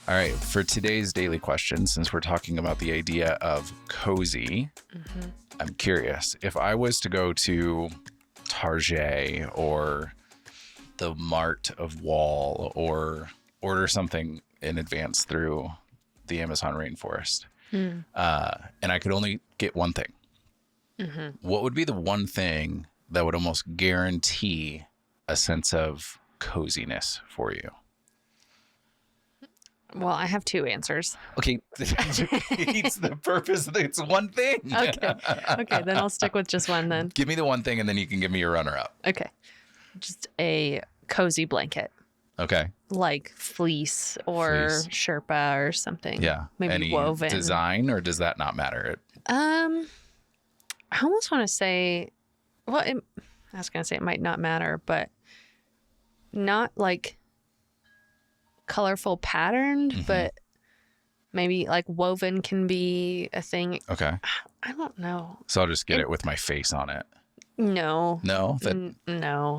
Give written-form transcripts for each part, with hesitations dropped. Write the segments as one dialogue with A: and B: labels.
A: All right, for today's daily question, since we're talking about the idea of cozy, I'm curious, if I was to go to Target or the Mart of Wall or order something in advance through the Amazon rainforest, and I could only get one thing, what would be the one thing that would almost guarantee a sense of coziness for you?
B: Well, I have two answers.
A: Okay, it's the purpose. It's one thing.
B: Okay, then I'll stick with just one then.
A: Give me the one thing, and then you can give me your runner-up.
B: Okay. Just a cozy blanket.
A: Okay.
B: Like fleece or Sherpa or something.
A: Yeah.
B: Maybe
A: any
B: woven.
A: Design, or does that not matter?
B: I almost want to say, well, I was going to say it might not matter, but not like colorful patterned, but maybe like woven can be a thing.
A: Okay.
B: I don't know.
A: So I'll just get it with my face on it.
B: No.
A: No?
B: No.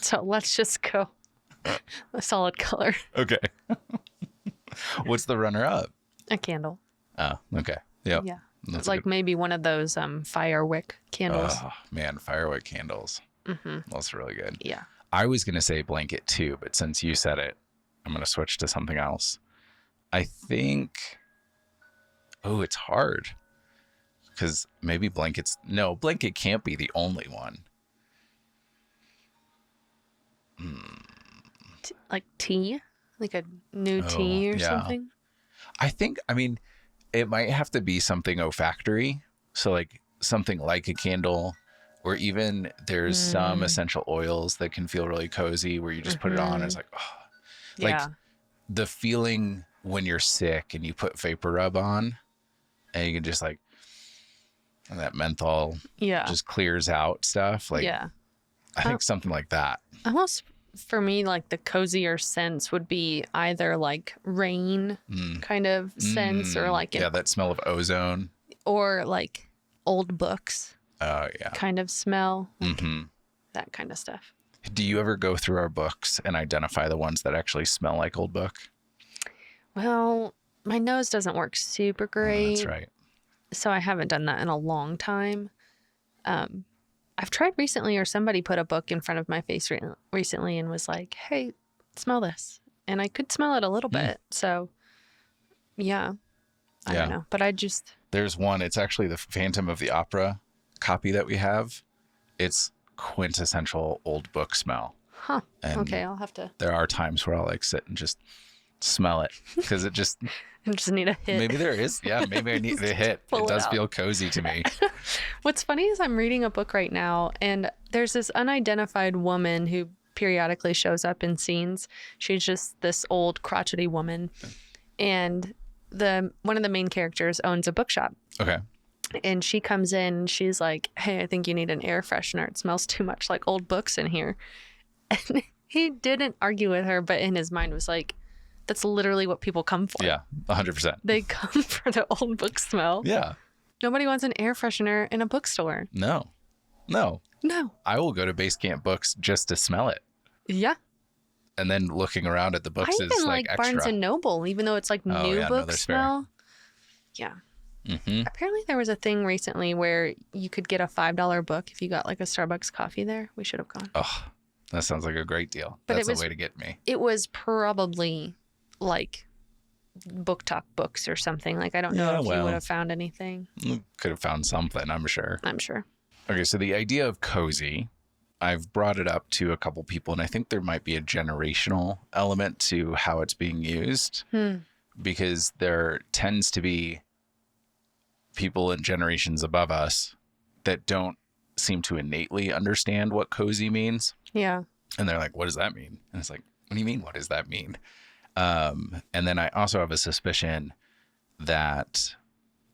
B: So let's just go a solid color.
A: Okay. What's the runner-up?
B: A candle.
A: Oh, okay. Yep.
B: Yeah.
A: That's
B: like maybe one of those fire wick candles.
A: Oh, man, firewood candles. That's really good.
B: Yeah.
A: I was going to say blanket too, but since you said it, I'm going to switch to something else. I think, it's hard. Because maybe blanket can't be the only one.
B: Like tea? Like a new tea or something?
A: I mean, it might have to be something olfactory. So like something like a candle, or even there's some essential oils that can feel really cozy where you just put it on and it's like, like the feeling when you're sick and you put vapor rub on and you can just like, and that menthol just clears out stuff. Like, I think something like that.
B: Almost for me, like the cozier sense would be either like rain kind of sense or like
A: that smell of ozone,
B: or like old books.
A: Oh yeah,
B: kind of smell. Like that kind of stuff.
A: Do you ever go through our books and identify the ones that actually smell like old book?
B: Well, my nose doesn't work super great.
A: That's right.
B: So I haven't done that in a long time. I've tried recently, or somebody put a book in front of my face recently and was like, hey, smell this. And I could smell it a little bit. So, I don't know. But
A: There's one. It's actually the Phantom of the Opera copy that we have. It's quintessential old book smell.
B: Huh.
A: And
B: okay, I'll have to.
A: There are times where I'll like sit and just smell it because it just...
B: I just need a hit.
A: Maybe there is. Yeah, maybe I need the hit. It does feel cozy to me.
B: What's funny is I'm reading a book right now, and there's this unidentified woman who periodically shows up in scenes. She's just this old crotchety woman, and one of the main characters owns a bookshop.
A: Okay.
B: And she comes in, she's like, hey, I think you need an air freshener. It smells too much like old books in here. And he didn't argue with her, but in his mind was like, that's literally what people come for.
A: Yeah, 100%.
B: They come for the old book smell.
A: Yeah.
B: Nobody wants an air freshener in a bookstore.
A: No. I will go to Base Camp Books just to smell it.
B: Yeah.
A: And then looking around at the books
B: I
A: is
B: even
A: like extra.
B: Barnes and Noble, even though it's like new book smell. Fair. Yeah. Apparently there was a thing recently where you could get a $5 book if you got like a Starbucks coffee there. We should have gone.
A: Oh, that sounds like a great deal. That's the way to get me.
B: It was probably like Book Talk Books or something. Like, I don't know if you would have found anything.
A: Could have found something, I'm sure.
B: Okay,
A: so the idea of cozy, I've brought it up to a couple people, and I think there might be a generational element to how it's being used. Because there tends to be people in generations above us that don't seem to innately understand what cozy means.
B: Yeah.
A: And they're like, what does that mean? And it's like, what do you mean, what does that mean? And then I also have a suspicion that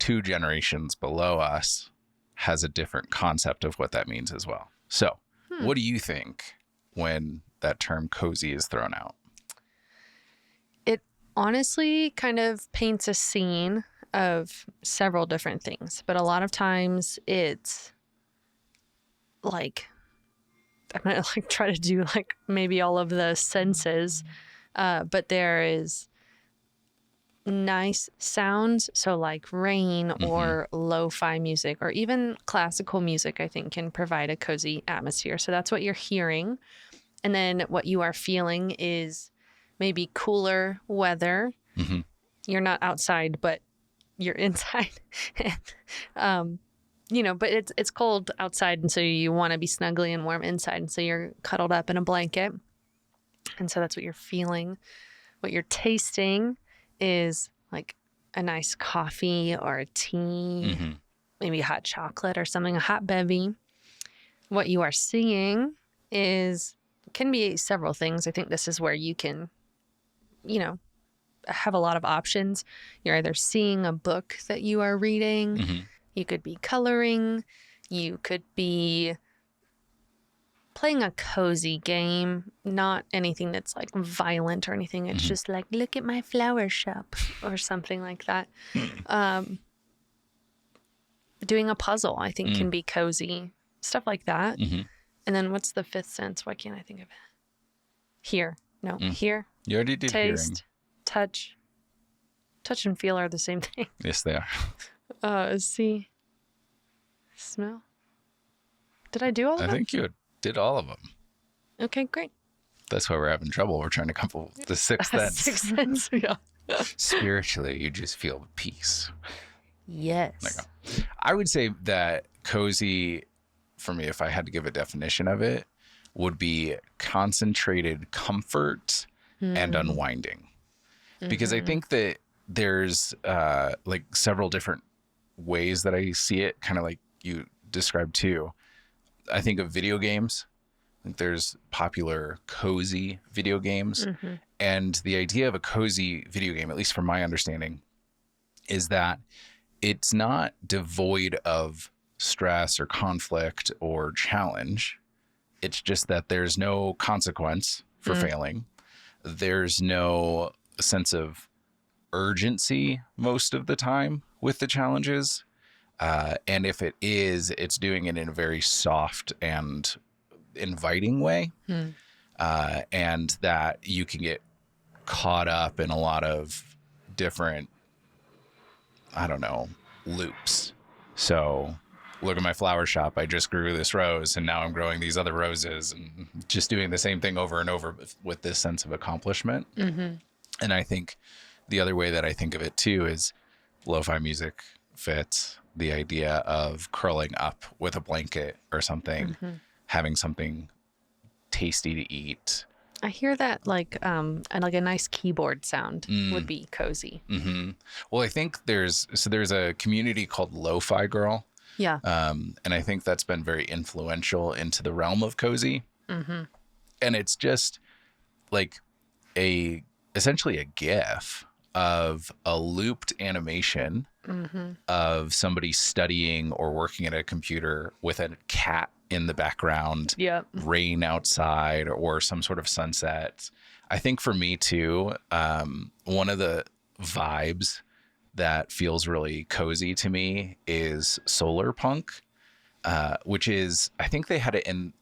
A: 2 generations below us has a different concept of what that means as well. So what do you think when that term cozy is thrown out?
B: It honestly kind of paints a scene of several different things, but a lot of times it's like, I'm going to like try to do like maybe all of the senses. But there is nice sounds. So like rain or lo-fi music or even classical music, I think can provide a cozy atmosphere. So that's what you're hearing. And then what you are feeling is maybe cooler weather. You're not outside, but you're inside. But it's cold outside. And so you want to be snuggly and warm inside. And so you're cuddled up in a blanket. And so that's what you're feeling. What you're tasting is like a nice coffee or a tea, maybe hot chocolate or something, a hot bevy. What you are seeing can be several things. I think this is where you can, have a lot of options. You're either seeing a book that you are reading. You could be coloring. You could be playing a cozy game, not anything that's like violent or anything. It's just like, look at my flower shop or something like that. Doing a puzzle, I think, can be cozy. Stuff like that. And then what's the fifth sense? Why can't I think of it? Hear. No, hear.
A: You already did
B: taste,
A: hearing.
B: touch. Touch and feel are the same thing.
A: Yes, they are.
B: See. Smell. Did I do all of them?
A: I think you did all of them.
B: Okay, great.
A: That's why we're having trouble. We're trying to come up with the sixth sense.
B: Sixth sense, yeah.
A: Spiritually, you just feel peace.
B: Yes.
A: I would say that cozy, for me, if I had to give a definition of it, would be concentrated comfort and unwinding. Because I think that there's like several different ways that I see it, kind of like you described too. I think of video games. I think there's popular cozy video games. And the idea of a cozy video game, at least from my understanding, is that it's not devoid of stress or conflict or challenge. It's just that there's no consequence for failing. There's no sense of urgency most of the time with the challenges. And if it is, it's doing it in a very soft and inviting way. And that you can get caught up in a lot of different, loops. So look at my flower shop. I just grew this rose and now I'm growing these other roses and just doing the same thing over and over with this sense of accomplishment. And I think the other way that I think of it too is lo-fi music fits the idea of curling up with a blanket or something, having something tasty to eat.
B: I hear that like a nice keyboard sound would be cozy.
A: Well, I think there's a community called Lo-Fi Girl.
B: Yeah.
A: And I think that's been very influential into the realm of cozy. And it's just like essentially a GIF of a looped animation of somebody studying or working at a computer with a cat in the background, rain outside, or some sort of sunset. I think for me too, one of the vibes that feels really cozy to me is solar punk, which is, I think they had it in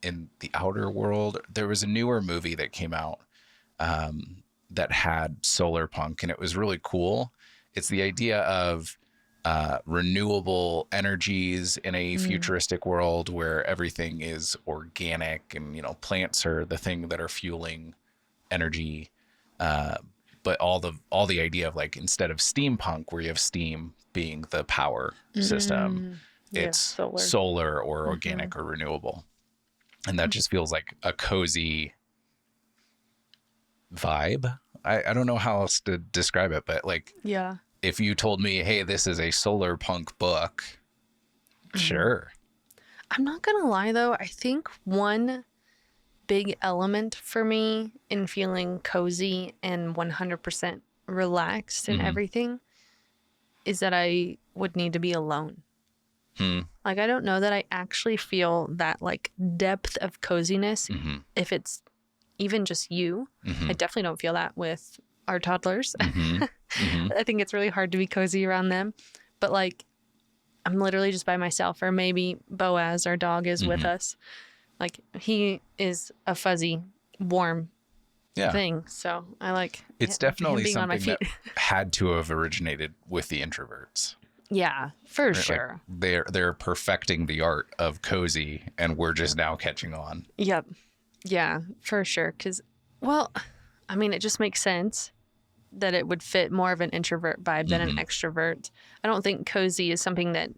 A: the outer world. There was a newer movie that came out that had solar punk, and it was really cool. It's the idea of renewable energies in a futuristic world where everything is organic and, plants are the thing that are fueling energy. But all the idea of like, instead of steampunk where you have steam being the power system, it's solar or organic or renewable. And that just feels like a cozy vibe. I don't know how else to describe it, but like, if you told me, hey, this is a solar punk book, sure.
B: I'm not going to lie though. I think one big element for me in feeling cozy and 100% relaxed and everything is that I would need to be alone. Like, I don't know that I actually feel that like depth of coziness if it's even just you. I definitely don't feel that with our toddlers. I think it's really hard to be cozy around them. But like, I'm literally just by myself, or maybe Boaz, our dog, is with us. Like, he is a fuzzy, warm thing. So I like
A: it's
B: him
A: definitely
B: being on my
A: something
B: feet.
A: that had to have originated with the introverts.
B: Yeah, for
A: Right?
B: sure.
A: Like they're perfecting the art of cozy, and we're just now catching on.
B: Yep. Yeah, for sure. Because, well, I mean, it just makes sense that it would fit more of an introvert vibe than an extrovert. I don't think cozy is something that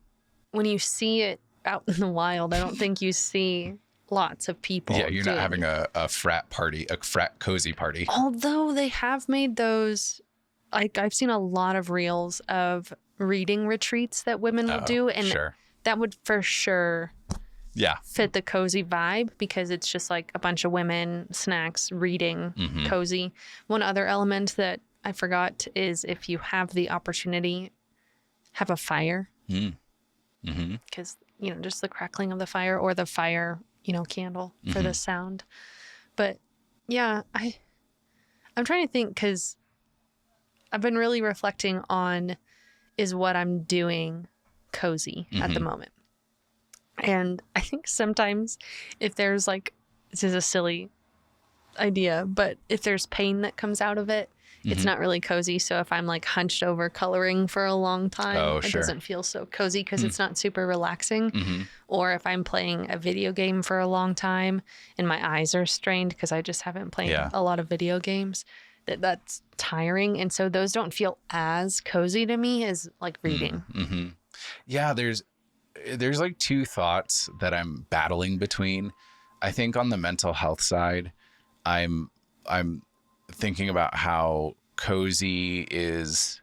B: when you see it out in the wild, I don't think you see lots of people.
A: Yeah, you're not having a frat party, a frat cozy party.
B: Although they have made those, like, I've seen a lot of reels of reading retreats that women will do. And that would for sure fit the cozy vibe, because it's just like a bunch of women, snacks, reading, cozy. One other element that I forgot is if you have the opportunity, have a fire. Because, you know, just the crackling of the fire, or the fire, you know, candle for the sound. But yeah, I'm trying to think, because I've been really reflecting on, is what I'm doing cozy at the moment. And I think sometimes if there's like, this is a silly idea, but if there's pain that comes out of it, it's not really cozy. So if I'm like hunched over coloring for a long time, it doesn't feel so cozy, because it's not super relaxing. Or if I'm playing a video game for a long time and my eyes are strained because I just haven't played a lot of video games, that's tiring. And so those don't feel as cozy to me as like reading.
A: Yeah, there's like two thoughts that I'm battling between. I think on the mental health side, I'm thinking about how cozy is,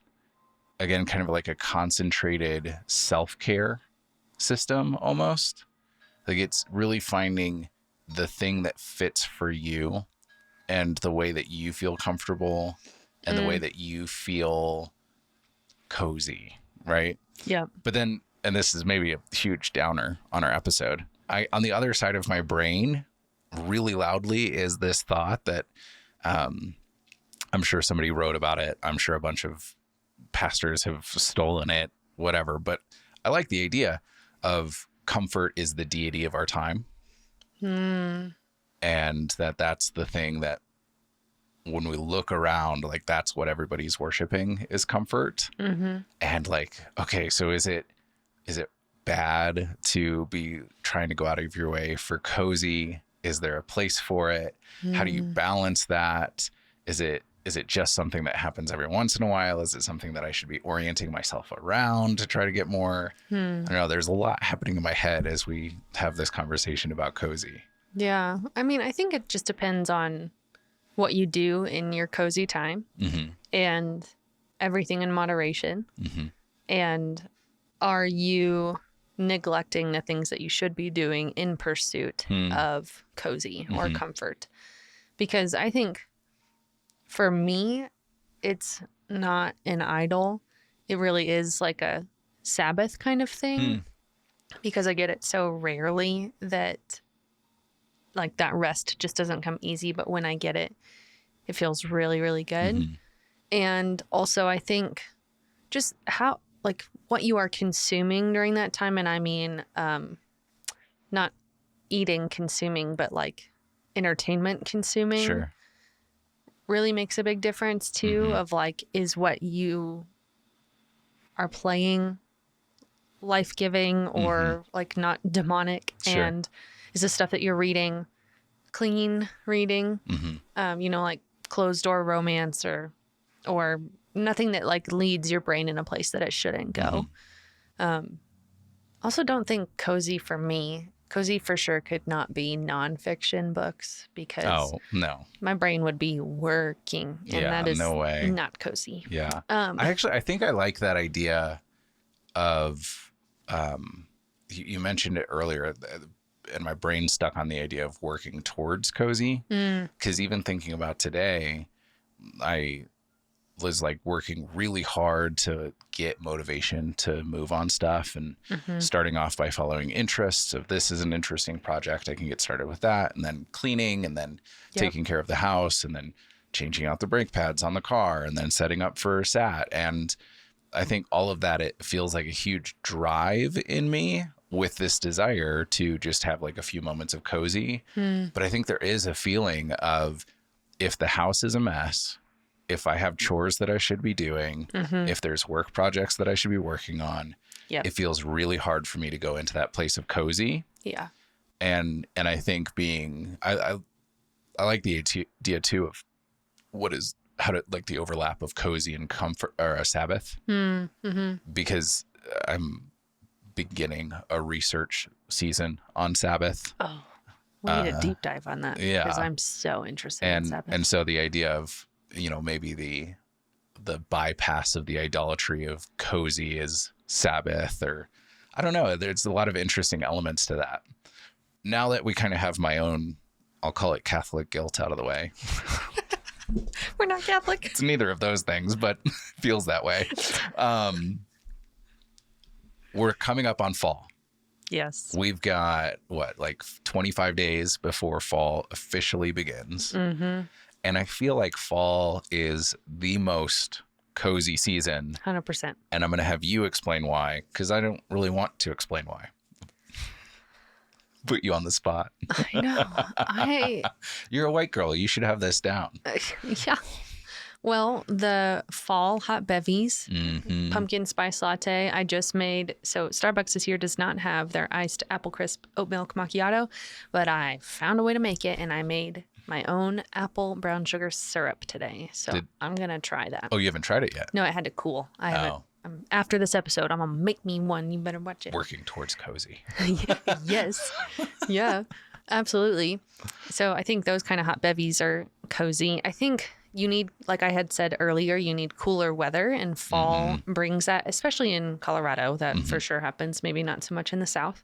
A: again, kind of like a concentrated self-care system almost. Like it's really finding the thing that fits for you and the way that you feel comfortable and the way that you feel cozy, right?
B: Yeah.
A: But then, and this is maybe a huge downer on our episode, on the other side of my brain really loudly is this thought that I'm sure somebody wrote about it. I'm sure a bunch of pastors have stolen it, whatever. But I like the idea of comfort is the deity of our time. And that's the thing that when we look around, like that's what everybody's worshiping is comfort. And like, okay, so is it bad to be trying to go out of your way for cozy? Is there a place for it? How do you balance that? Is it just something that happens every once in a while? Is it something that I should be orienting myself around to try to get more? I don't know. There's a lot happening in my head as we have this conversation about cozy.
B: Yeah. I mean, I think it just depends on what you do in your cozy time and everything in moderation. And are you neglecting the things that you should be doing in pursuit of cozy or comfort? Because I think for me, it's not an idol. It really is like a Sabbath kind of thing, because I get it so rarely that like that rest just doesn't come easy. But when I get it, it feels really, really good. And also I think just how, like what you are consuming during that time. And I mean, not eating, consuming, but like entertainment consuming really makes a big difference too, of like, is what you are playing life-giving or like not demonic? And is the stuff that you're reading clean reading? You know, like closed door romance or nothing that like leads your brain in a place that it shouldn't go. Also don't think cozy for me. Cozy for sure could not be nonfiction books, because my brain would be working, and that is
A: no way.
B: Not cozy.
A: I think I like that idea of you mentioned it earlier, and my brain stuck on the idea of working towards cozy, because even thinking about today, I was like working really hard to get motivation to move on stuff, and starting off by following interests of, this is an interesting project, I can get started with that, and then cleaning, and then taking care of the house, and then changing out the brake pads on the car, and then setting up for SAT. And I think all of that, it feels like a huge drive in me with this desire to just have like a few moments of cozy. But I think there is a feeling of, if the house is a mess, if I have chores that I should be doing, if there's work projects that I should be working on, it feels really hard for me to go into that place of cozy.
B: Yeah.
A: And I think I like the idea too of how to like the overlap of cozy and comfort or a Sabbath, because I'm beginning a research season on Sabbath.
B: Oh, we need a deep dive on that.
A: Yeah.
B: Because I'm so interested in Sabbath.
A: And so the idea of, maybe the bypass of the idolatry of cozy is Sabbath, or I don't know. There's a lot of interesting elements to that. Now that we kind of have my own, I'll call it Catholic guilt out of the way.
B: We're not Catholic.
A: It's neither of those things, but feels that way. We're coming up on fall.
B: Yes.
A: We've got, 25 days before fall officially begins. Mm-hmm. And I feel like fall is the most cozy season.
B: 100%.
A: And I'm going to have you explain why, because I don't really want to explain why. Put you on the spot.
B: I know.
A: You're a white girl. You should have this down.
B: Yeah. Well, the fall hot bevies, pumpkin spice latte, I just made. So Starbucks this year does not have their iced apple crisp oat milk macchiato, but I found a way to make it, and I made my own apple brown sugar syrup today. So I'm going to try that.
A: Oh, you haven't tried it yet?
B: No, it had to cool. I haven't. After this episode, I'm going to make me one. You better watch it.
A: Working towards cozy.
B: Yes. Yeah, absolutely. So I think those kind of hot bevies are cozy. I think you need, like I had said earlier, you need cooler weather, and fall brings that, especially in Colorado. That for sure happens. Maybe not so much in the South.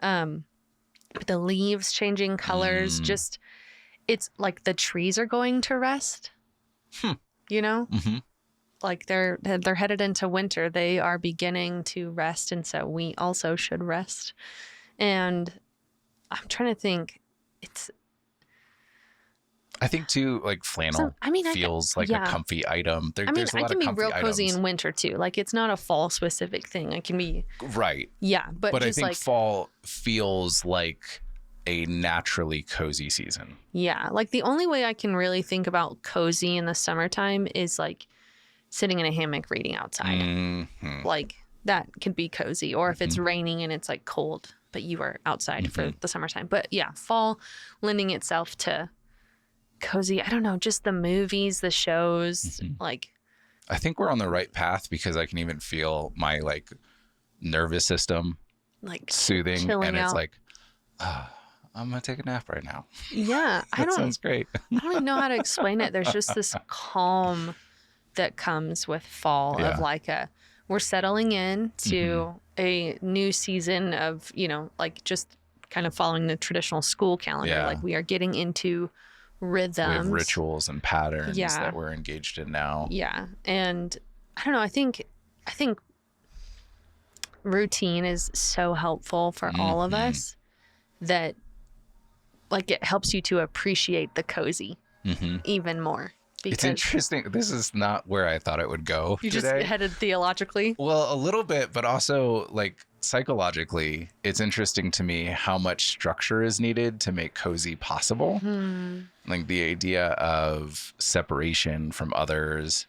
B: But the leaves changing colors, just, it's like the trees are going to rest, like they're headed into winter. They are beginning to rest. And so we also should rest. And I'm trying to think, I think
A: too, like flannel feels like a comfy item. There's a lot of comfy items. I can be real cozy
B: in winter too. Like, it's not a fall specific thing. I can be.
A: Right.
B: Yeah. But
A: I think fall feels like a naturally cozy season.
B: Yeah. Like, the only way I can really think about cozy in the summertime is like sitting in a hammock reading outside. Like, that could be cozy. Or if it's raining and it's like cold, but you are outside for the summertime. But yeah, fall lending itself to cozy. I don't know, just the movies, the shows, like.
A: I think we're on the right path, because I can even feel my like nervous system like soothing, and it's like, I'm gonna take a nap right now.
B: Yeah,
A: that sounds great.
B: I don't even know how to explain it. There's just this calm that comes with fall of like we're settling in to a new season of, like just kind of following the traditional school calendar. Yeah. Like, we are getting into rhythms. We have
A: rituals and patterns that we're engaged in now.
B: Yeah. And I don't know, I think routine is so helpful for all of us, that like it helps you to appreciate the cozy even more.
A: It's interesting. This is not where I thought it would go.
B: You today. Just headed theologically?
A: Well, a little bit, but also like psychologically, it's interesting to me how much structure is needed to make cozy possible. Like the idea of separation from others.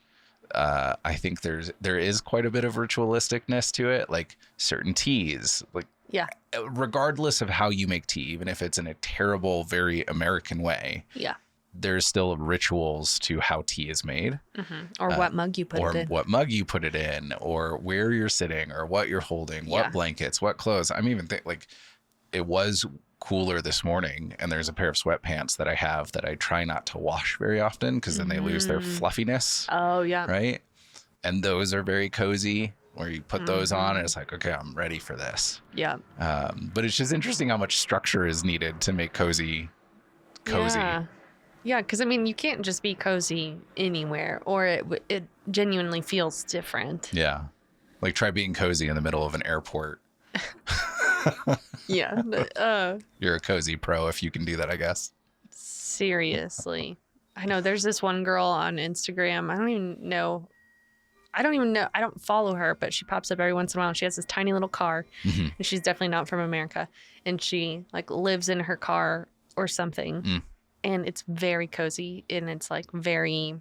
A: I think there is quite a bit of ritualisticness to it, like certain teas, like regardless of how you make tea, even if it's in a terrible, very American way. Yeah. There's still rituals to how tea is made.
B: Or what mug you put it in.
A: Or what mug you put it in, or where you're sitting, or what you're holding, what blankets, what clothes. I'm even like, it was cooler this morning, and there's a pair of sweatpants that I have that I try not to wash very often, because then they lose their fluffiness.
B: Oh, yeah.
A: Right? And those are very cozy, where you put those on and it's like, okay, I'm ready for this. Yeah. But it's just interesting how much structure is needed to make cozy.
B: Yeah, because I mean, you can't just be cozy anywhere, or it genuinely feels different.
A: Yeah. Like, try being cozy in the middle of an airport.
B: Yeah.
A: You're a cozy pro if you can do that, I guess.
B: Seriously. I know there's this one girl on Instagram. I don't even know. I don't follow her, but she pops up every once in a while. She has this tiny little car, and she's definitely not from America. And she like lives in her car or something. and it's very cozy, and it's like very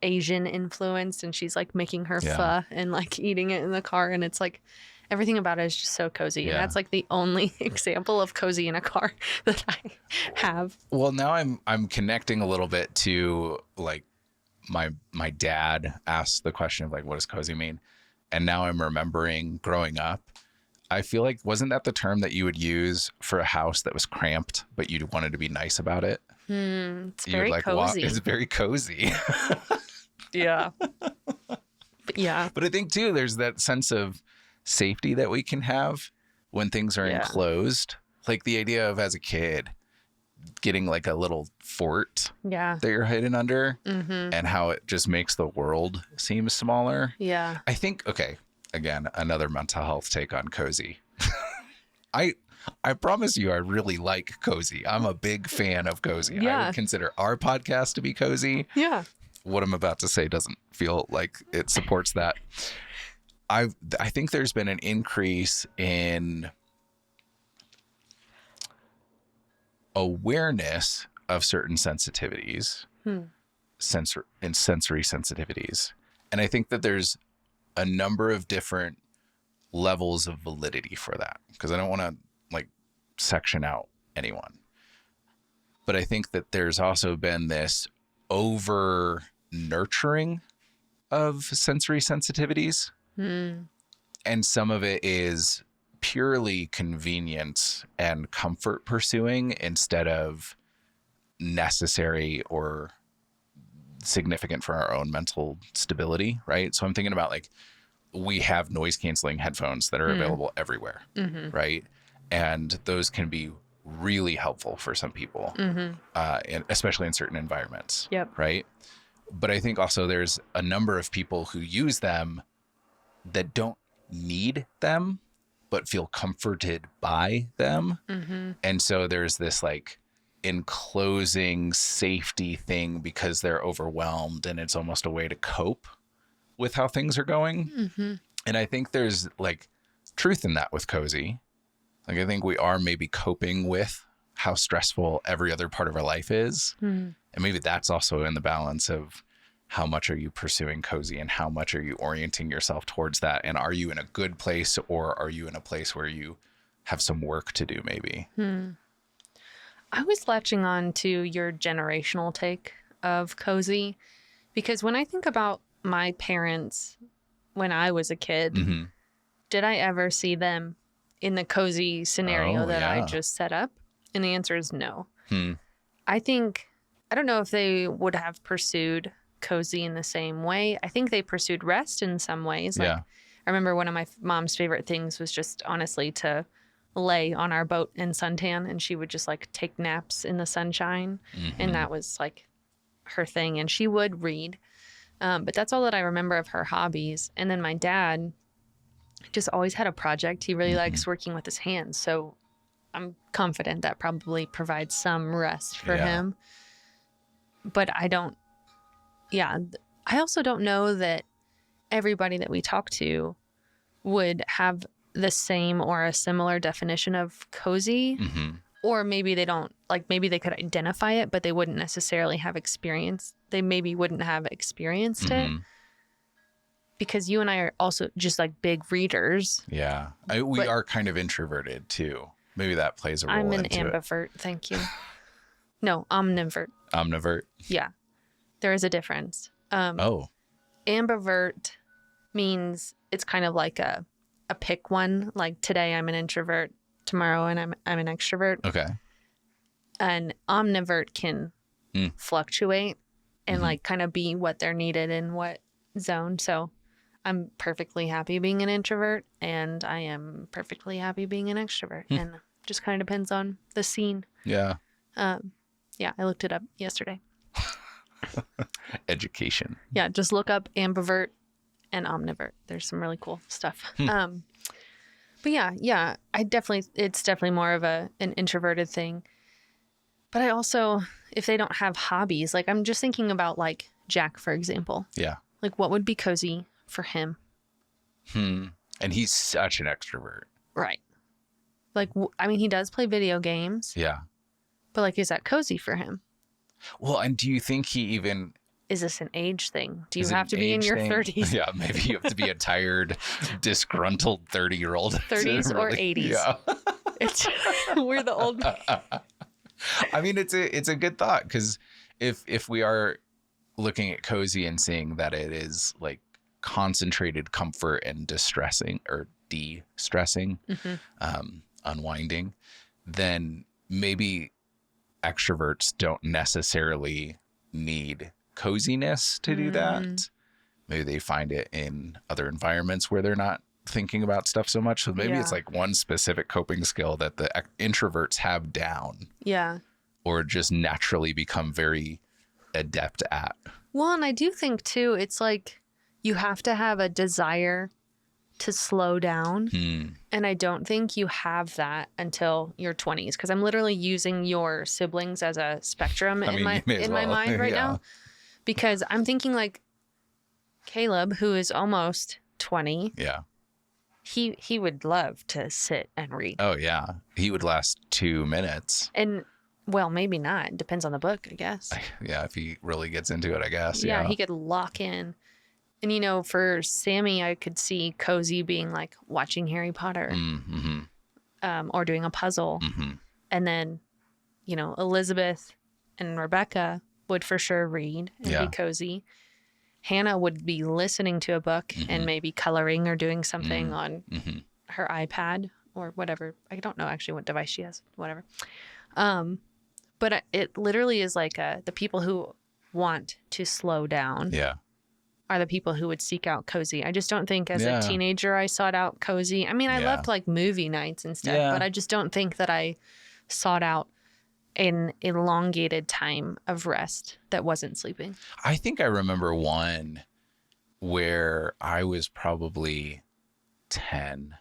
B: Asian influenced, and she's like making her pho and like eating it in the car, and it's like everything about it is just so cozy. And that's like the only example of cozy in a car that I have.
A: Well, now I'm connecting a little bit to like my dad asked the question of like, what does cozy mean? And now I'm remembering growing up, I feel like, wasn't that the term that you would use for a house that was cramped, but you wanted to be nice about it?
B: It's very cozy.
A: It's very cozy.
B: Yeah. But yeah.
A: But I think too, there's that sense of safety that we can have when things are enclosed. Like the idea of, as a kid, getting like a little fort that you're hidden under, and how it just makes the world seem smaller.
B: Yeah.
A: I think, okay, again, another mental health take on cozy. I promise you, I really like cozy. I'm a big fan of cozy.
B: Yeah.
A: I would consider our podcast to be cozy.
B: Yeah.
A: What I'm about to say doesn't feel like it supports that. I think there's been an increase in awareness of certain sensitivities, sensory sensitivities. And I think that there's a number of different levels of validity for that, because I don't want to like section out anyone. But I think that there's also been this over nurturing of sensory sensitivities. And some of it is purely convenience and comfort pursuing instead of necessary or significant for our own mental stability, right? So I'm thinking about like, we have noise canceling headphones that are available everywhere, right? And those can be really helpful for some people, and especially in certain environments, right? But I think also there's a number of people who use them that don't need them, but feel comforted by them. And so there's this like enclosing safety thing because they're overwhelmed, and it's almost a way to cope with how things are going. And I think there's like truth in that with cozy. Like, I think we are maybe coping with how stressful every other part of our life is. And maybe that's also in the balance of how much are you pursuing cozy and how much are you orienting yourself towards that? And are you in a good place, or are you in a place where you have some work to do maybe?
B: I was latching on to your generational take of cozy, because when I think about my parents when I was a kid, did I ever see them in the cozy scenario that I just set up? And the answer is no. I don't know if they would have pursued cozy in the same way. I think they pursued rest in some ways. Like, I remember one of my mom's favorite things was just honestly to lay on our boat and suntan, and she would just like take naps in the sunshine. And that was like her thing. And she would read. But that's all that I remember of her hobbies. And then my dad just always had a project. He really likes working with his hands. So I'm confident that probably provides some rest for him. But I also don't know that everybody that we talk to would have the same or a similar definition of cozy. Or maybe they don't, like maybe they could identify it, but they wouldn't necessarily have experience. They maybe wouldn't have experienced it. Because you and I are also just like big readers. Yeah.
A: We are kind of introverted too. Maybe that plays a role into it.
B: I'm an ambivert. Thank you. No, omnivert.
A: Omnivert?
B: Yeah. There is a difference. Ambivert means it's kind of like a pick one. Like today I'm an introvert, tomorrow and I'm an extrovert.
A: Okay.
B: And omnivert can fluctuate and like kind of be what they're needed in what zone. So I'm perfectly happy being an introvert, and I am perfectly happy being an extrovert. And just kind of depends on the scene.
A: Yeah.
B: I looked it up yesterday.
A: Education.
B: Yeah, just look up ambivert and omnivert. There's some really cool stuff. But yeah, it's definitely more of an introverted thing. But I also, if they don't have hobbies, like I'm just thinking about like Jack, for example.
A: Yeah.
B: Like what would be cozy for him?
A: And he's such an extrovert.
B: Right. Like, I mean, he does play video games.
A: Yeah.
B: But like, is that cozy for him?
A: Well, and do you think he even
B: Is this an age thing? Do you
A: is it
B: have to
A: an
B: be in
A: age
B: your
A: thing?
B: 30s?
A: Yeah, maybe you have to be a tired, disgruntled 30-year-old.
B: 30s or 80s.
A: Yeah.
B: We're the old.
A: I mean, it's a good thought, because if we are looking at cozy and seeing that it is like concentrated comfort and distressing or de-stressing, unwinding, then maybe extroverts don't necessarily need coziness to do that. Maybe they find it in other environments where they're not thinking about stuff so much. So maybe it's like one specific coping skill that the introverts have down.
B: Yeah.
A: Or just naturally become very adept at.
B: Well, and I do think too, it's like you have to have a desire to slow down. And I don't think you have that until your 20s, because I'm literally using your siblings as a spectrum in my mind right now. Because I'm thinking like Caleb, who is almost 20.
A: Yeah.
B: He would love to sit and read.
A: Oh, yeah. He would last 2 minutes.
B: And, well, maybe not. Depends on the book, I guess.
A: Yeah, if he really gets into it, I guess.
B: Yeah, he could lock in. And, you know, for Sammy, I could see cozy being like watching Harry Potter or doing a puzzle. And then, you know, Elizabeth and Rebecca would for sure read and be cozy. Hannah would be listening to a book and maybe coloring or doing something on her iPad or whatever. I don't know actually what device she has, whatever. But it literally is like the people who want to slow down are the people who would seek out cozy. I just don't think as a teenager I sought out cozy. I mean, I loved like movie nights and stuff, but I just don't think that I sought out an elongated time of rest that wasn't sleeping.
A: I think I remember one where I was probably 10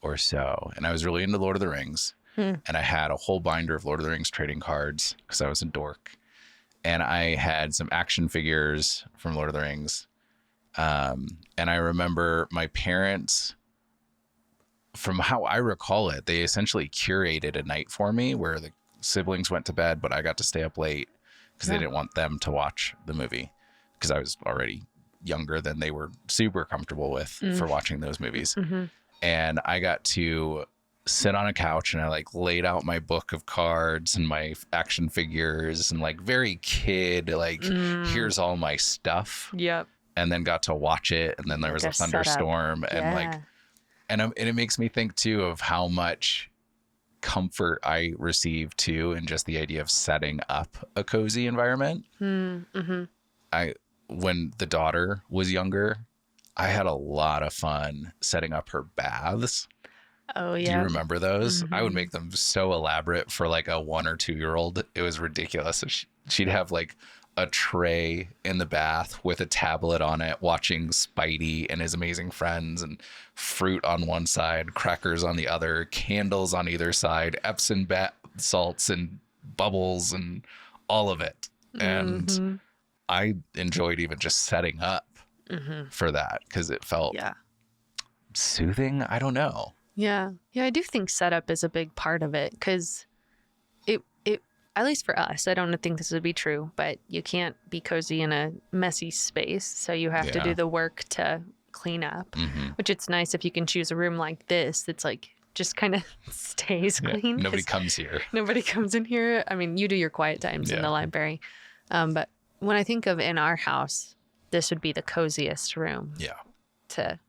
A: or so, and I was really into Lord of the Rings, and I had a whole binder of Lord of the Rings trading cards because I was a dork, and I had some action figures from Lord of the Rings, and I remember my parents, from how I recall it, they essentially curated a night for me where the siblings went to bed, but I got to stay up late because they didn't want them to watch the movie, because I was already younger than they were super comfortable with for watching those movies. And I got to sit on a couch and I like laid out my book of cards and my action figures and like very kid, like here's all my stuff.
B: Yep.
A: And then got to watch it. And then there was a thunderstorm and like, and it makes me think too of how much comfort I receive too, and just the idea of setting up a cozy environment. When the daughter was younger, I had a lot of fun setting up her baths.
B: Oh yeah.
A: Do you remember those? I would make them so elaborate for like a 1 or 2 year old. It was ridiculous. She'd have like a tray in the bath with a tablet on it, watching Spidey and His Amazing Friends, and fruit on one side, crackers on the other, candles on either side, Epsom bath salts and bubbles and all of it. And I enjoyed even just setting up for that because it felt soothing. I don't know.
B: Yeah. Yeah, I do think setup is a big part of it, because it at least for us, I don't think this would be true, but you can't be cozy in a messy space. So you have to do the work to clean up, which it's nice if you can choose a room like this that's like just kind of stays clean.
A: Nobody comes here.
B: Nobody comes in here. I mean, you do your quiet times in the library. But when I think of in our house, this would be the coziest room to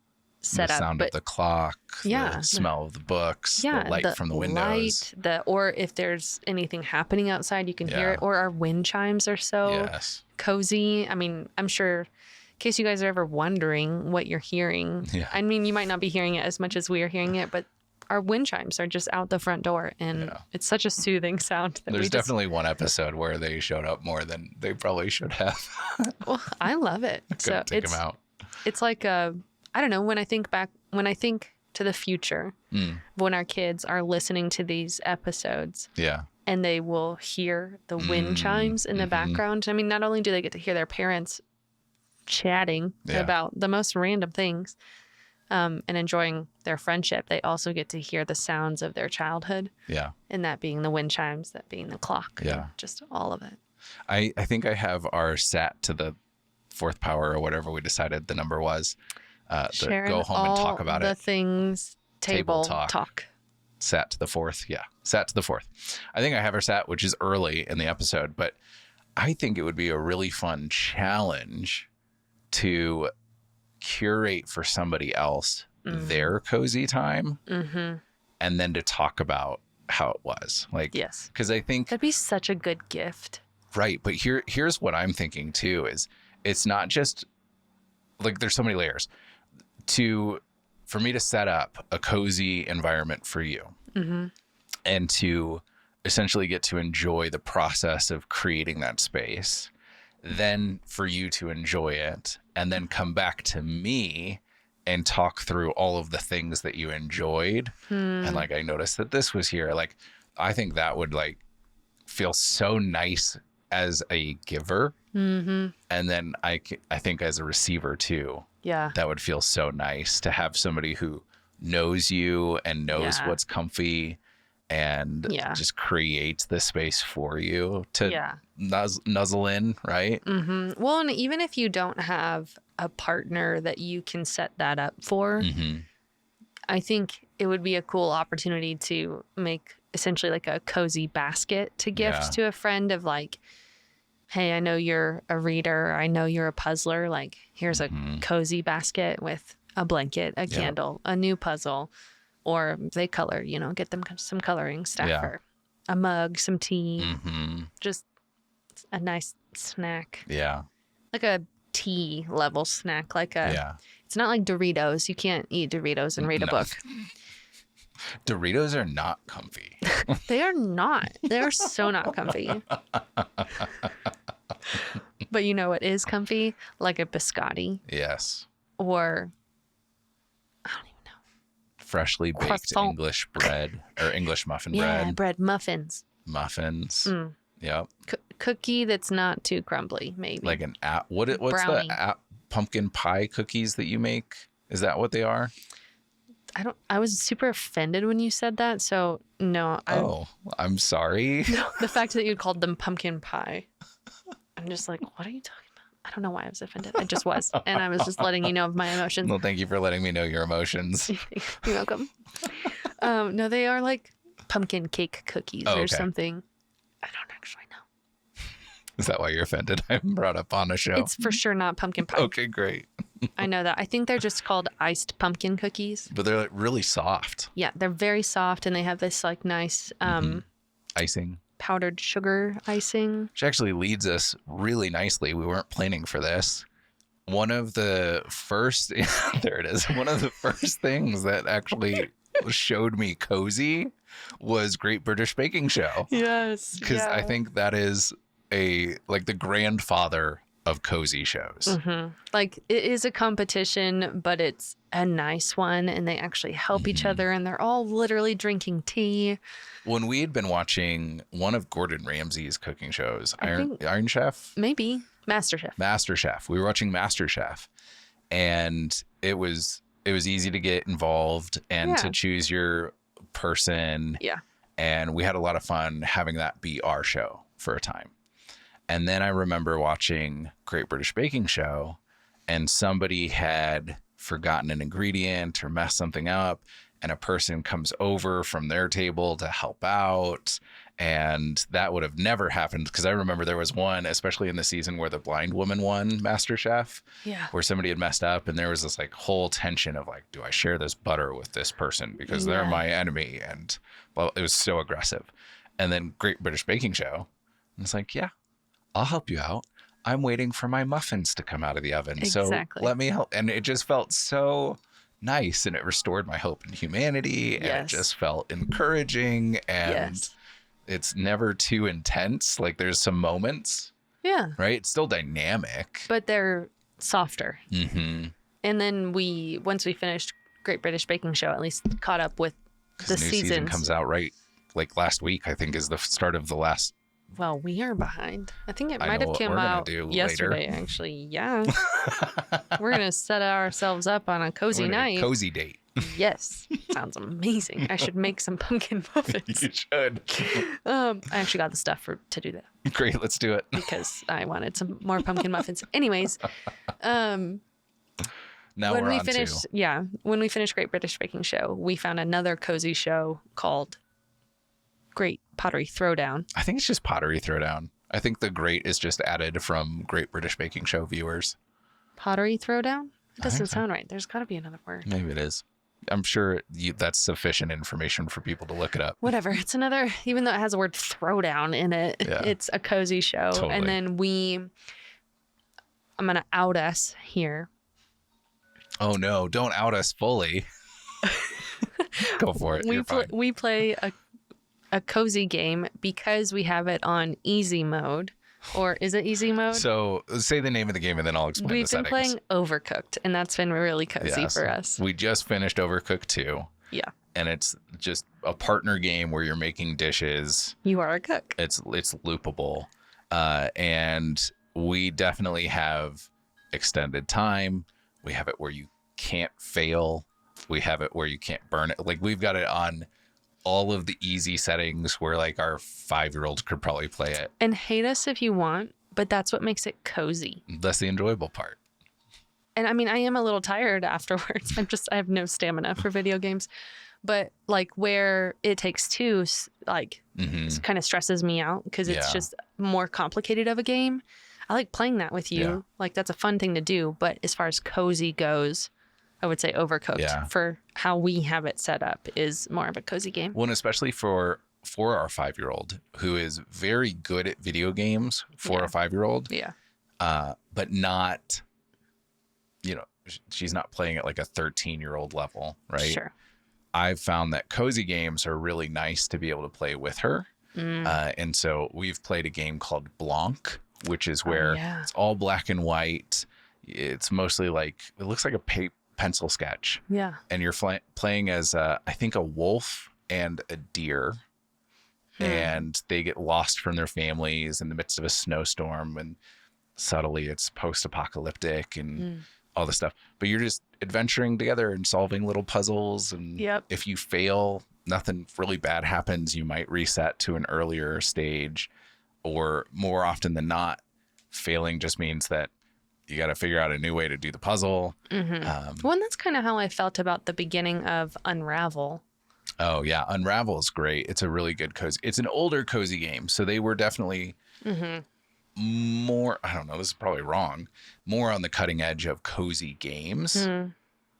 B: set
A: the
B: up.
A: Sound of the clock, the smell of the books, the light from the windows.
B: Or if there's anything happening outside, you can hear it. Or our wind chimes are so cozy. I mean, I'm sure, in case you guys are ever wondering what you're hearing, I mean, you might not be hearing it as much as we are hearing it, but our wind chimes are just out the front door, and it's such a soothing sound. That
A: There's definitely one episode where they showed up more than they probably should have.
B: Well, I love it.
A: So take them out.
B: It's like I don't know, when I think to the future, when our kids are listening to these episodes, and they will hear the wind chimes in the background. I mean, not only do they get to hear their parents chatting about the most random things, and enjoying their friendship, they also get to hear the sounds of their childhood. Yeah. And that being the wind chimes, that being the clock. Yeah. Just all of it.
A: I think I have our sat to the fourth power or whatever we decided the number was.
B: Sharing
A: go home and talk about
B: the
A: it.
B: things, table talk.
A: Sat to the fourth. Yeah. Sat to the fourth. I think I have our sat, which is early in the episode, but I think it would be a really fun challenge to curate for somebody else their cozy time and then to talk about how it was. Like,
B: yes,
A: because I think
B: that'd be such a good gift.
A: Right. But here's what I'm thinking too, is it's not just like there's so many layers for me to set up a cozy environment for you and to essentially get to enjoy the process of creating that space, then for you to enjoy it and then come back to me and talk through all of the things that you enjoyed. And like, I noticed that this was here. Like, I think that would like feel so nice as a giver. And then I think as a receiver too, that would feel so nice to have somebody who knows you and knows what's comfy and just creates the space for you to nuzzle in, right?
B: Well, and even if you don't have a partner that you can set that up for, I think it would be a cool opportunity to make essentially like a cozy basket to gift to a friend of like, hey, I know you're a reader. I know you're a puzzler. Like, here's a cozy basket with a blanket, a candle, a new puzzle, or they color, get them some coloring stuff or a mug, some tea, just a nice snack.
A: Yeah.
B: Like a tea level snack. Like it's not like Doritos. You can't eat Doritos and read a book.
A: Doritos are not comfy.
B: They are not. They're so not comfy. But you know what is comfy? Like a biscotti.
A: Yes.
B: Or, I don't even know.
A: Freshly baked
B: Croissant.
A: English bread or English muffin
B: Yeah,
A: bread.
B: bread muffins.
A: Muffins. Yep.
B: Cookie that's not too crumbly, maybe.
A: Like an what's
B: brownie.
A: the pumpkin pie cookies that you make? Is that what they are?
B: I was super offended when you said that, so no.
A: I'm sorry.
B: No, the fact that you called them pumpkin pie. I'm just like, what are you talking about? I don't know why I was offended. I just was. And I was just letting you know of my emotions.
A: Well, thank you for letting me know your emotions.
B: You're welcome. No, they are like pumpkin cake cookies or something. I don't actually know.
A: Is that why you're offended? I'm brought up on a show.
B: It's for sure not pumpkin pie.
A: Okay, great.
B: I know that. I think they're just called iced pumpkin cookies.
A: But they're like really soft.
B: Yeah, they're very soft and they have this like nice
A: icing.
B: Powdered sugar icing.
A: Which actually leads us really nicely. We weren't planning for this. One of the first, there it is. One of the first things that actually showed me cozy was Great British Baking Show.
B: Yes.
A: Because I think that is the grandfather of cozy shows.
B: Like it is a competition, but it's a nice one and they actually help each other and they're all literally drinking tea.
A: When we had been watching one of Gordon Ramsay's cooking shows, Iron Chef?
B: Maybe. MasterChef.
A: We were watching MasterChef and it was easy to get involved and to choose your person.
B: Yeah.
A: And we had a lot of fun having that be our show for a time. And then I remember watching Great British Baking Show and somebody had forgotten an ingredient or messed something up and a person comes over from their table to help out. And that would have never happened because I remember there was one, especially in the season where the blind woman won MasterChef, where somebody had messed up and there was this like whole tension of like, do I share this butter with this person because they're my enemy? And well, it was so aggressive. And then Great British Baking Show, and it's like, I'll help you out. I'm waiting for my muffins to come out of the oven.
B: Exactly.
A: So let me help. And it just felt so nice and it restored my hope in humanity and it just felt encouraging and it's never too intense. Like there's some moments.
B: Yeah.
A: Right? It's still dynamic.
B: But they're softer. And then once we finished Great British Baking Show, at least caught up with the
A: season comes out right like last week, I think is the start of the last.
B: Well, we are behind. I think it might have come out yesterday, actually. Yeah. We're going to set ourselves up on a cozy night.
A: Cozy date.
B: Yes. Sounds amazing. I should make some pumpkin muffins.
A: You should.
B: I actually got the stuff to do that
A: Great, let's do it.
B: because I wanted some more pumpkin muffins. Anyways,
A: Now
B: when
A: we're
B: we
A: on
B: finished, when we finished Great British Baking Show, we found another cozy show called Great Pottery Throwdown.
A: I think it's just Pottery Throwdown. I think the great is just added from Great British Baking Show viewers.
B: Pottery Throwdown? It doesn't
A: so.
B: sound right. There's got to be another word.
A: Maybe it is. I'm sure that's sufficient information for people to look it up.
B: Whatever. It's another, even though it has the word throwdown in it, it's a cozy show.
A: Totally.
B: And then I'm going to out us here.
A: Oh no, don't out us fully. Go for it. You're fine.
B: We play a cozy game because we have it on easy mode. Or is it easy mode?
A: So say the name of the game and then I'll explain
B: We've
A: the
B: been
A: settings.
B: playing Overcooked, and that's been really cozy for us.
A: We just finished Overcooked 2.
B: Yeah.
A: And it's just a partner game where you're making dishes.
B: You are a cook.
A: It's loopable. And we definitely have extended time. We have it where you can't fail. We have it where you can't burn it. Like we've got it on all of the easy settings where like our 5-year-olds could probably play it.
B: And hate us if you want, but that's what makes it cozy.
A: That's the enjoyable part.
B: And I mean, I am a little tired afterwards. I have no stamina for video games. But like where It Takes Two, like kind of stresses me out because it's just more complicated of a game. I like playing that with you.
A: Yeah.
B: Like that's a fun thing to do. But as far as cozy goes, I would say Overcooked for how we have it set up is more of a cozy game.
A: Well, and especially for our 5-year-old who is very good at video games for a 5-year-old.
B: Yeah.
A: But not, she's not playing at like a 13-year-old level, right? Sure. I've found that cozy games are really nice to be able to play with her. And so we've played a game called Blanc, which is where it's all black and white. It's mostly like, it looks like a pencil sketch.
B: Yeah.
A: And you're playing as, I think, a wolf and a deer. And they get lost from their families in the midst of a snowstorm. And subtly, it's post-apocalyptic and all this stuff. But you're just adventuring together and solving little puzzles. And if you fail, nothing really bad happens. You might reset to an earlier stage. Or more often than not, failing just means that you got to figure out a new way to do the puzzle.
B: Well, and that's kind of how I felt about the beginning of Unravel.
A: Oh, yeah. Unravel is great. It's a really good cozy. It's an older cozy game. So they were definitely more, I don't know, this is probably wrong, more on the cutting edge of cozy games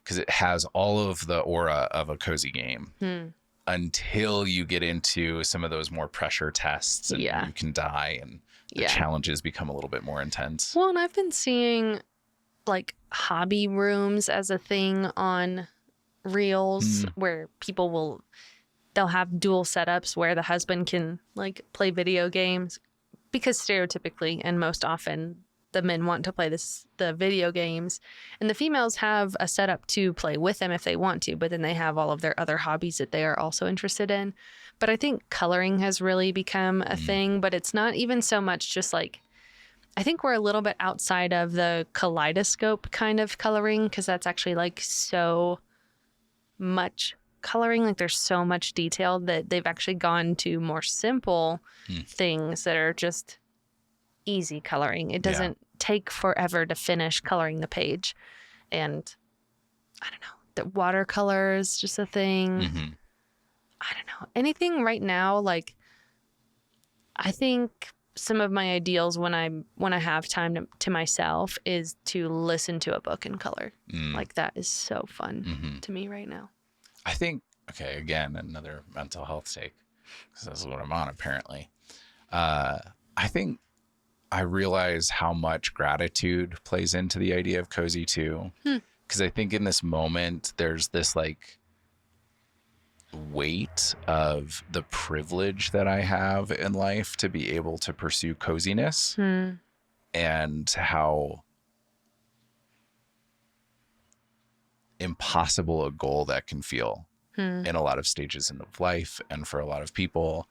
A: because it has all of the aura of a cozy game until you get into some of those more pressure tests and you can die and the challenges become a little bit more intense.
B: Well, and I've been seeing like hobby rooms as a thing on Reels where they'll have dual setups where the husband can like play video games because stereotypically and most often the men want to play the video games and the females have a setup to play with them if they want to, but then they have all of their other hobbies that they are also interested in. But I think coloring has really become a thing, but it's not even so much just like, I think we're a little bit outside of the kaleidoscope kind of coloring because that's actually like so much coloring. Like there's so much detail that they've actually gone to more simple things that are just easy coloring. It doesn't take forever to finish coloring the page. And I don't know, the watercolor is just a thing. I don't know. Anything right now, like I think some of my ideals when I have time to myself is to listen to a book in color. Like that is so fun to me right now.
A: I think, okay, again, another mental health take because that's what I'm on apparently. I think I realize how much gratitude plays into the idea of cozy too. Because I think in this moment, there's this like weight of the privilege that I have in life to be able to pursue coziness and how impossible a goal that can feel in a lot of stages of life and for a lot of people,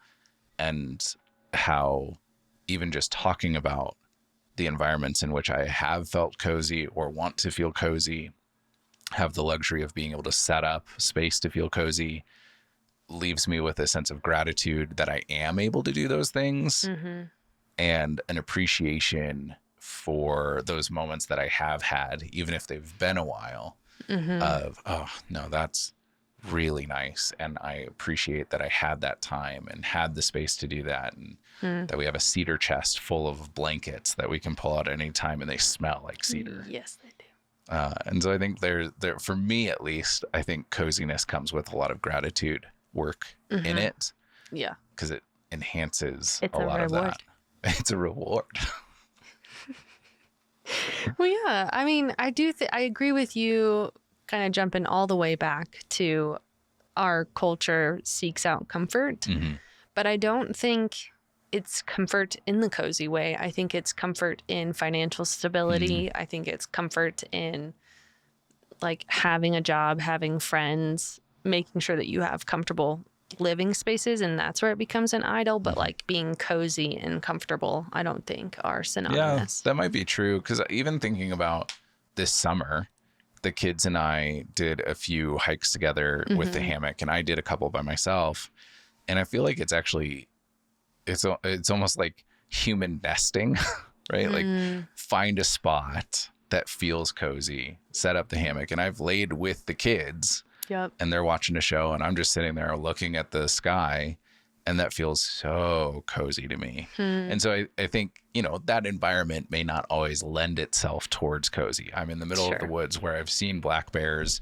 A: and how even just talking about the environments in which I have felt cozy or want to feel cozy have the luxury of being able to set up space to feel cozy leaves me with a sense of gratitude that I am able to do those things, and an appreciation for those moments that I have had, even if they've been a while, of, oh, no, that's really nice. And I appreciate that I had that time and had the space to do that. And that we have a cedar chest full of blankets that we can pull out at any time, and they smell like cedar.
B: Yes, they do.
A: And so I think there, for me at least, I think coziness comes with a lot of gratitude work in it.
B: Yeah.
A: Because it enhances
B: It's
A: a
B: a
A: lot
B: reward.
A: of that. It's a reward.
B: Well, yeah. I mean, I agree with you, kind of jumping all the way back to our culture seeks out comfort, but I don't think it's comfort in the cozy way. I think it's comfort in financial stability. I think it's comfort in like having a job, having friends, making sure that you have comfortable living spaces, and that's where it becomes an idol. But like being cozy and comfortable, I don't think are synonymous.
A: Yeah, that might be true. Because even thinking about this summer, the kids and I did a few hikes together with the hammock, and I did a couple by myself. And I feel like it's actually, it's almost like human nesting, right? Like find a spot that feels cozy, set up the hammock. And I've laid with the kids.
B: Yep.
A: And they're watching a show, and I'm just sitting there looking at the sky, and that feels so cozy to me. And so I think, you know, that environment may not always lend itself towards cozy. I'm in the middle of the woods where I've seen black bears,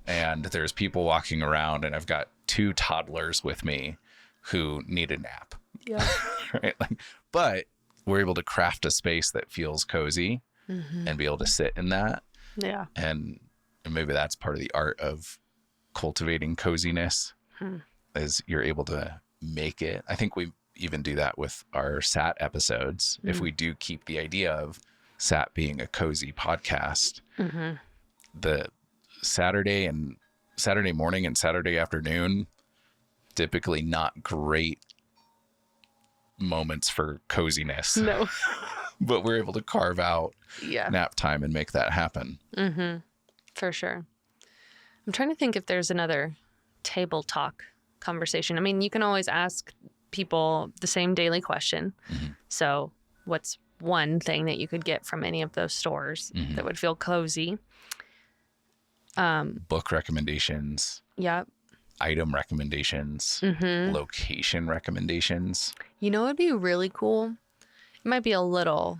A: and there's people walking around, and I've got 2 toddlers with me who need a nap.
B: Yeah.
A: Right? Like, but we're able to craft a space that feels cozy and be able to sit in that.
B: Yeah.
A: And maybe that's part of the art of cultivating coziness, is you're able to make it. I think we even do that with our SAT episodes. If we do keep the idea of SAT being a cozy podcast, the Saturday morning and Saturday afternoon, typically not great moments for coziness.
B: No.
A: But we're able to carve out
B: Yeah.
A: nap time and make that happen.
B: For sure. I'm trying to think if there's another table talk conversation. I mean, you can always ask people the same daily question. So what's one thing that you could get from any of those stores that would feel cozy?
A: Book recommendations.
B: Yep.
A: Item recommendations. Location recommendations.
B: You know, it'd be really cool. It might be a little,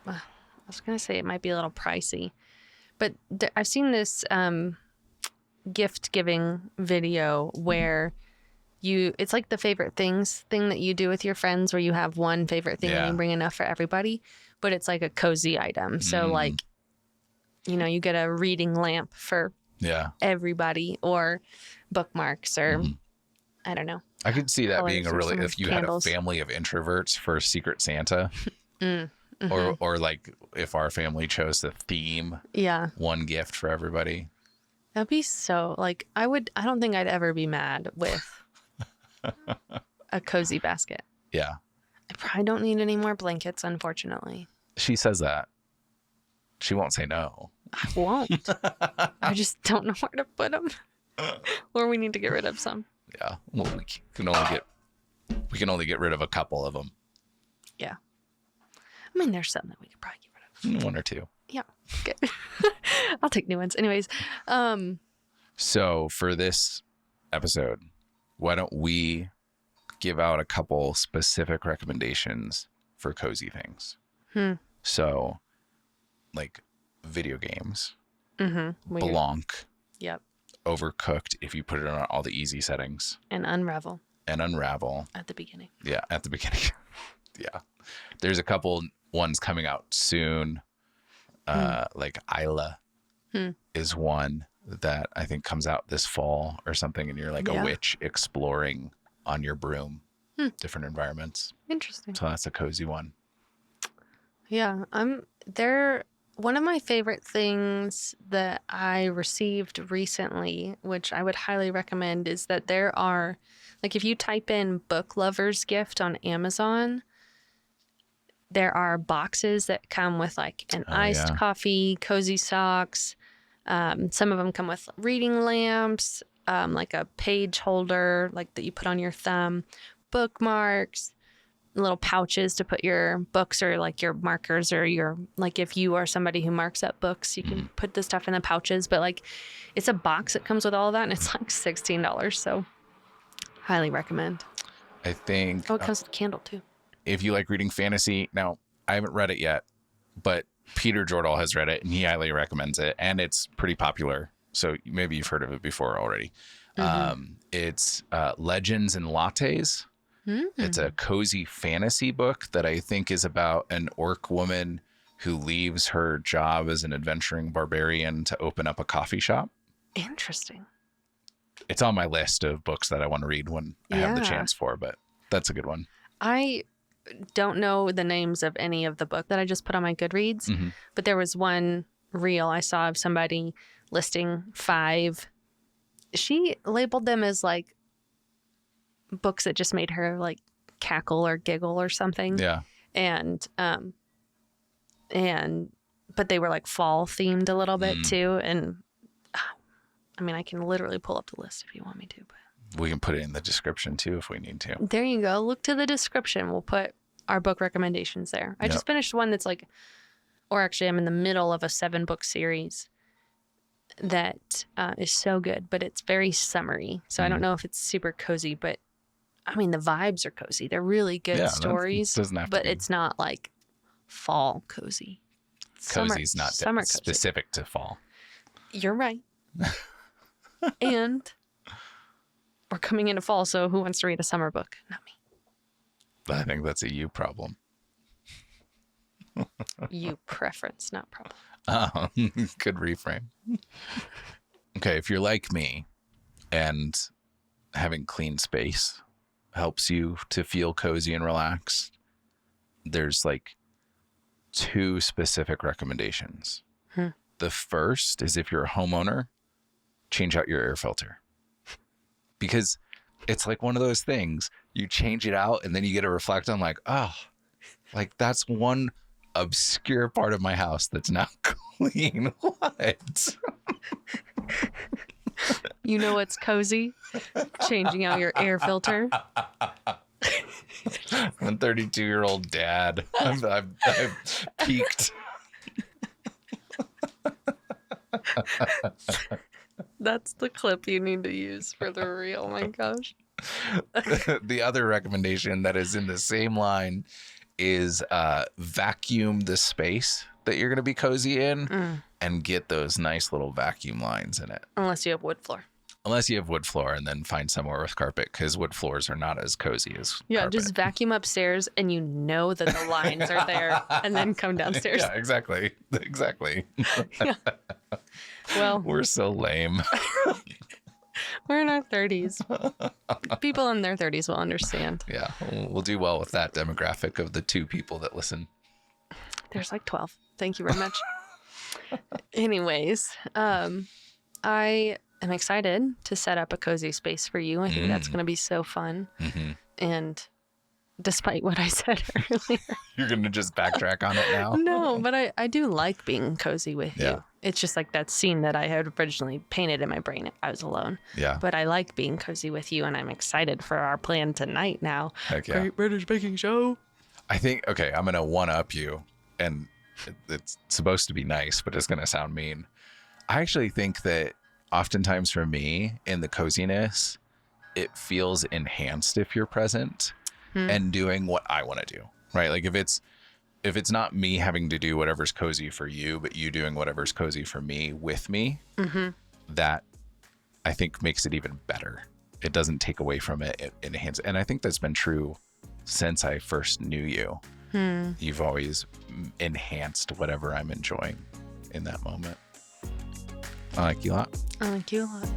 B: I was going to say it might be a little pricey, but I've seen this gift giving video where it's like the favorite things thing that you do with your friends, where you have one favorite thing and you bring enough for everybody, but it's like a cozy item. So like, you know, you get a reading lamp for everybody, or bookmarks, or I don't know.
A: I could see that being if you
B: candles.
A: had a family of introverts for Secret Santa, or like if our family chose to theme one gift for everybody.
B: That'd be so, like, I don't think I'd ever be mad with a cozy basket.
A: Yeah.
B: I probably don't need any more blankets, unfortunately.
A: She says that. She won't say no.
B: I won't. I just don't know where to put them. Or we need to get rid of some.
A: Yeah. Well, we can only get rid of a couple of them.
B: Yeah. I mean, there's some that we could probably get rid of.
A: 1 or 2.
B: Yeah. Good. I'll take new ones. Anyways.
A: So for this episode, why don't we give out a couple specific recommendations for cozy things? So, like video games, Blanc,
B: Yep,
A: Overcooked, if you put it on all the easy settings,
B: and Unravel
A: at
B: the beginning.
A: Yeah, at the beginning. Yeah, there's a couple ones coming out soon. Like Isla is one that I think comes out this fall or something, and you're like a witch exploring on your broom different environments.
B: Interesting.
A: So that's a cozy one.
B: Yeah, one of my favorite things that I received recently, which I would highly recommend, is that there are, like, if you type in book lover's gift on Amazon, there are boxes that come with like an iced coffee, cozy socks, Some of them come with reading lamps, like a page holder, like that you put on your thumb, bookmarks, little pouches to put your books or like your markers or your, like if you are somebody who marks up books, you can put the stuff in the pouches. But like it's a box that comes with all of that and it's like $16. So highly recommend.
A: I think.
B: Oh, it comes with a candle too.
A: If you like reading fantasy, now I haven't read it yet, but Peter Jordahl has read it and he highly recommends it. And it's pretty popular. So maybe you've heard of it before already. It's Legends and Lattes. It's a cozy fantasy book that I think is about an orc woman who leaves her job as an adventuring barbarian to open up a coffee shop.
B: Interesting.
A: It's on my list of books that I want to read when I have the chance for, but that's a good one.
B: I don't know the names of any of the book that I just put on my Goodreads, but there was one reel I saw of somebody listing 5. She labeled them as like books that just made her like cackle or giggle or something.
A: Yeah.
B: And but they were like fall themed a little bit too. And I mean, I can literally pull up the list if you want me to, but
A: we can put it in the description too if we need to.
B: There you go. Look to the description. We'll put our book recommendations there. I just finished one that's like, or actually I'm in the middle of a 7-book series that is so good, but it's very summery. So I don't know if it's super cozy, but I mean, the vibes are cozy. They're really good stories, but it's not like fall cozy.
A: Cozy's not
B: summer
A: specific to fall.
B: You're right. And we're coming into fall, so who wants to read a summer book? Not me.
A: I think that's a you problem.
B: You preference, not problem.
A: Oh, good reframe. Okay, if you're like me and having clean space helps you to feel cozy and relaxed, there's like 2 specific recommendations. The first is if you're a homeowner, change out your air filter. Because it's like one of those things, you change it out and then you get to reflect on like, oh, like that's one obscure part of my house that's now clean. What?
B: You know what's cozy? Changing out your air filter.
A: I'm a 32-year-old dad. I've peaked.
B: That's the clip you need to use for the reel. Oh my gosh.
A: The other recommendation that is in the same line is vacuum the space that you're going to be cozy in and get those nice little vacuum lines in it.
B: Unless you have wood floor.
A: Unless you have wood floor, and then find somewhere with carpet, because wood floors are not as cozy as carpet.
B: Just vacuum upstairs and you know that the lines are there and then come downstairs.
A: Yeah, exactly.
B: Yeah. Well,
A: we're so lame.
B: We're in our 30s. People in their 30s will understand.
A: Yeah, we'll do well with that demographic of the 2 people that listen.
B: There's like 12. Thank you very much. Anyways, I am excited to set up a cozy space for you. I think that's going to be so fun. And despite what I said earlier.
A: You're going to just backtrack on it now?
B: No, but I do like being cozy with you. It's just like that scene that I had originally painted in my brain. I was alone.
A: Yeah.
B: But I like being cozy with you, and I'm excited for our plan tonight now.
A: Heck yeah.
B: Great British Baking Show.
A: I think, okay, I'm going to one-up you, and it's supposed to be nice, but it's going to sound mean. I actually think that oftentimes for me, in the coziness, it feels enhanced if you're present and doing what I want to do, right? Like if it's not me having to do whatever's cozy for you, but you doing whatever's cozy for me with me, that I think makes it even better. It doesn't take away from it. It enhances. And I think that's been true since I first knew you. You've always enhanced whatever I'm enjoying in that moment. I like you a lot.
B: I like you a lot.